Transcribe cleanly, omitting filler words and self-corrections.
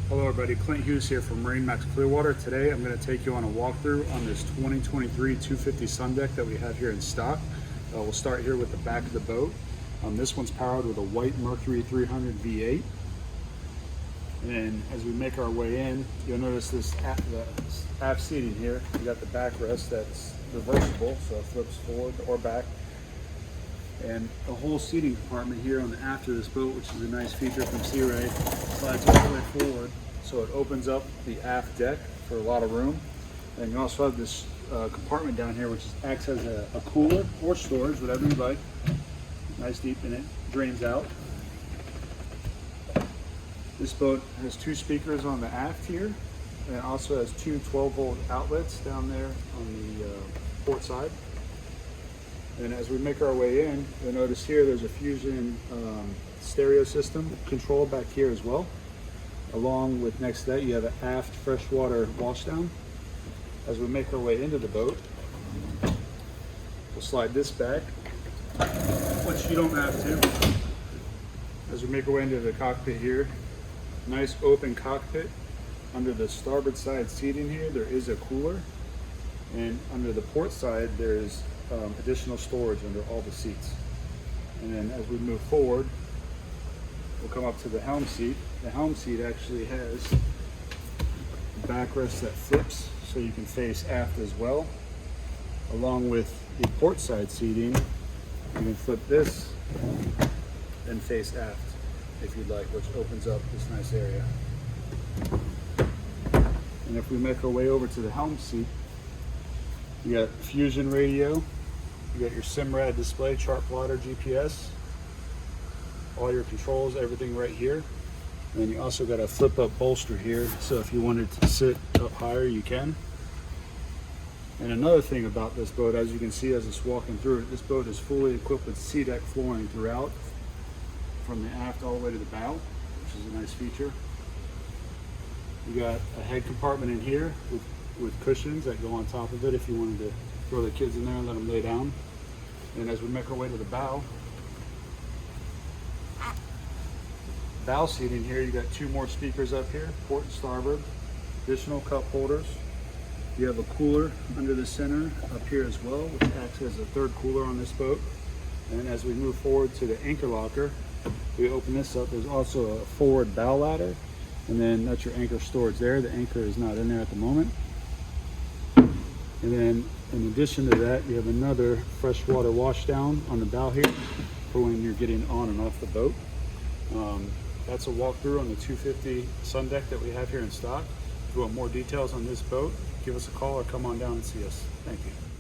Hello everybody, Clint Hughes here from MarineMax Clearwater. Today I'm going to take you on a walkthrough on this 2023 250 Sun Deck that we have here in stock. We'll start here with the back of the boat. This one's powered with a white Mercury 300 V8. And as we make our way in, you'll notice this aft seating here. You got the backrest that's reversible, so it flips forward or back. And a whole seating compartment here on the aft of this boat, which is a nice feature from Sea Ray, slides all the way forward, so it opens up the aft deck for a lot of room. And you also have this compartment down here, which acts as a cooler or storage, whatever you like. Nice deep in it, drains out. This boat has 2 speakers on the aft here, and it also has 2 12-volt outlets down there on the port side. And as we make our way in, you'll notice here there's a Fusion stereo system control back here as well. Along with next to that, you have an aft freshwater washdown. As we make our way into the boat, we'll slide this back, which you don't have to. As we make our way into the cockpit here, nice open cockpit. Under the starboard side seating here, there is a cooler. And under the port side, there's additional storage under all the seats. And then as we move forward, we'll come up to the helm seat. The helm seat actually has a backrest that flips so you can face aft as well. Along with the port side seating, you can flip this and face aft if you'd like, which opens up this nice area. And if we make our way over to the helm seat, you got Fusion radio, you got your SIMRAD display, chart plotter, GPS, all your controls, everything right here. And then you also got a flip up bolster here, so if you wanted to sit up higher, you can. And another thing about this boat, as you can see as it's walking through it, this boat is fully equipped with SeaDek flooring throughout, from the aft all the way to the bow, which is a nice feature. You got a head compartment in here with cushions that go on top of it if you wanted to throw the kids in there and let them lay down. And as we make our way to the bow seating here, you got 2 more speakers up here, port and starboard, additional cup holders. You have a cooler under the center up here as well, which acts as a 3rd cooler on this boat. And as we move forward to the anchor locker, we open this up. There's also a forward bow ladder, and then that's your anchor storage there. The anchor is not in there at the moment. And then in addition to that, you have another freshwater washdown on the bow here for when you're getting on and off the boat. That's a walkthrough on the 250 Sun Deck that we have here in stock. If you want more details on this boat, give us a call or come on down and see us. Thank you.